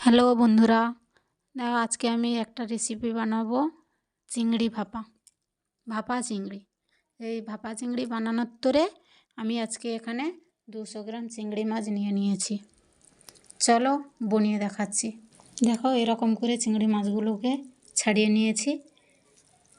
Hello বন্ধুরা, দেখো আজকে আমি একটা রেসিপি বানাবো চিংড়ি ভাপা চিংড়ি। এই ভাপা চিংড়ি বানানোর তোরে আমি আজকে এখানে 200 গ্রাম চিংড়ি মাছ নিয়ে নিয়েছি। চলো বনিয়ে দেখাচ্ছি। দেখো এরকম করে চিংড়ি মাছগুলোকে ছাড়িয়ে নিয়েছি,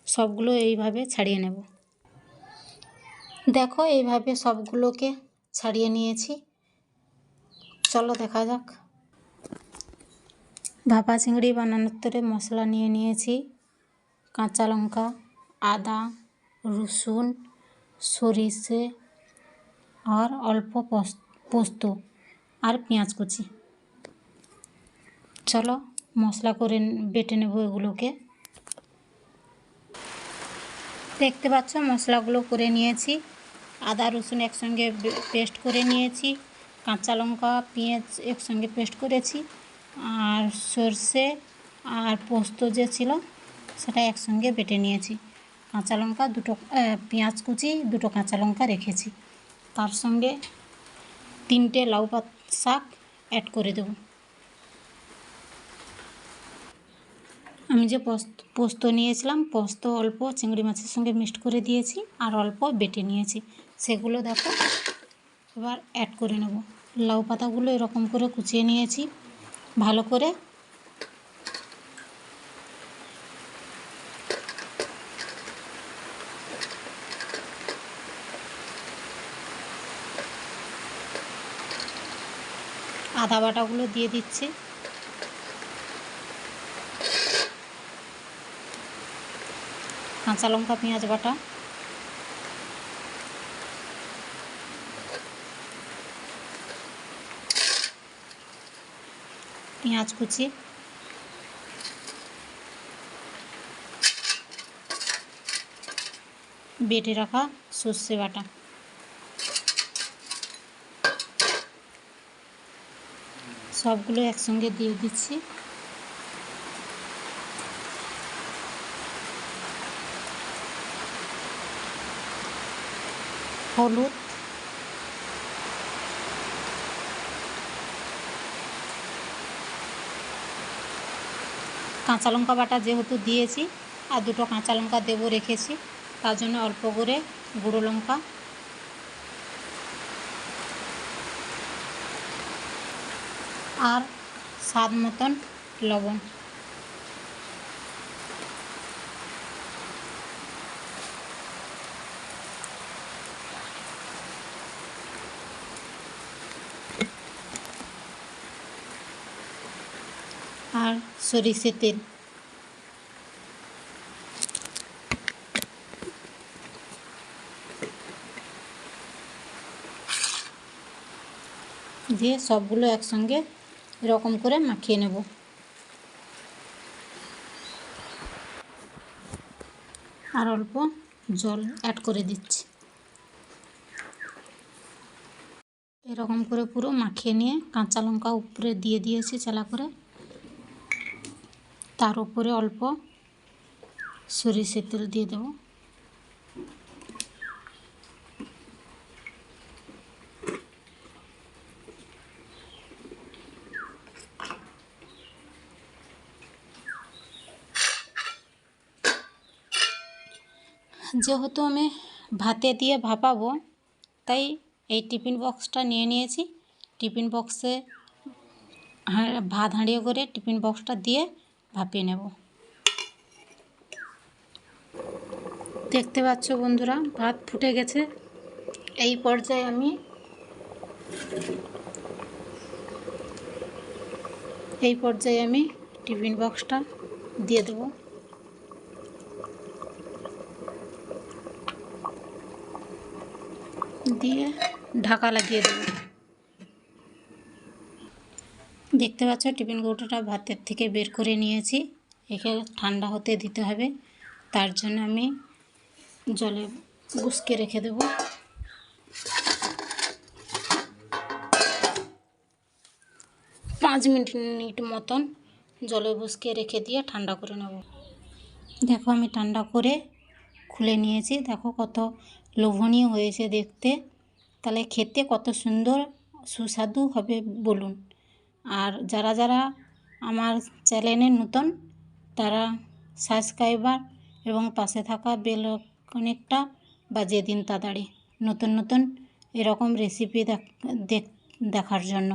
সবগুলো এইভাবে ছাড়িয়ে নেব। দেখো এইভাবে সবগুলোকে ছাড়িয়ে নিয়েছি, চলো দেখা যাক। ভাপা চিংড়ি বানানোর তরে মশলা নিয়ে নিয়েছি কাঁচা লঙ্কা, আদা, রসুন, সরিষে আর অল্প পোস্ত আর পেঁয়াজ কুচি। চলো মশলা করে বেটে নেব এগুলোকে। দেখতে পাচ্ছ মশলাগুলো করে নিয়েছি। আদা রসুন একসঙ্গে পেস্ট করে নিয়েছি, কাঁচা লঙ্কা পেঁয়াজ একসঙ্গে পেস্ট করেছি, আর সর্ষে আর পোস্ত যে ছিল সেটা একসঙ্গে বেটে নিয়েছি। কাঁচা লঙ্কা দুটো, পেঁয়াজ কুচি দুটো কাঁচা লঙ্কা রেখেছি। তার সঙ্গে 3টে লাউ পাত শাক অ্যাড করে দেব। আমি যে পোস্ত নিয়েছিলাম, পোস্ত অল্প চিংড়ি মাছের সঙ্গে মিক্সড করে দিয়েছি আর অল্প বেটে নিয়েছি, সেগুলো দেখো এবার অ্যাড করে নেব। লাউ পাতাগুলো এরকম করে কুচিয়ে নিয়েছি ভালো করে। আদা বাটাগুলো দিয়ে দিচ্ছি, কাঁচা লঙ্কা পেঁয়াজ বাটা, পেঁয়াজ কুচি, বেটে রাখা সর্ষে বাটা, সবগুলো একসঙ্গে দিয়ে দিচ্ছি। হলুদ, কাঁচা লঙ্কা বাটা যেহেতু দিয়েছি আর দুটো কাঁচা লঙ্কা দেবো রেখেছি, তার জন্য অল্প করে গুঁড়ো লঙ্কা, আর স্বাদ মতন লবণ। আর সরিষার তেল। দিয়ে সবগুলো একসঙ্গে এরকম করে মাখিয়ে নেব। আর অল্প জল অ্যাড করে দিচ্ছি। এরকম করে পুরো মাখিয়ে নিয়ে কাঁচা লঙ্কা উপরে দিয়ে দিয়েছি চালা করে, তার উপরে অল্প সরিষার তেল দিয়ে দেব। যেহেতু আমি ভাতে দিয়ে ভাপাবো, তাই এই টিফিন বক্সটা নিয়ে নিয়েছি। টিফিন বক্সে ভাত হাঁড়িয়ে করে টিফিন বক্সটা দিয়ে ভাপিয়ে নেব। দেখতে পাচ্ছ বন্ধুরা, ভাত ফুটে গেছে। এই পর্যায়ে আমি টিফিন বক্সটা দিয়ে দেব। দিয়ে ঢাকা লাগিয়ে দেব। দেখতে পাচ্ছ টিফিন কৌটোটা ভাতের থেকে বের করে নিয়েছি। একে ঠান্ডা হতে দিতে হবে, তার জন্য আমি জলে গুসকে রেখে দেব। 5 মিনিট মতন জলে গুসকে রেখে দিয়ে ঠান্ডা করে নেব। দেখো আমি ঠান্ডা করে খুলে নিয়েছি। দেখো কত লোভনীয় হয়েছে দেখতে, তাহলে খেতে কত সুন্দর সুস্বাদু হবে বলুন। আর যারা আমার চ্যানেলে নতুন তারা সাবস্ক্রাইবার এবং পাশে থাকা বেল আইকনটা বাজিয়ে দিন তাড়াতাড়ি নতুন নতুন এরকম রেসিপি দেখার জন্য।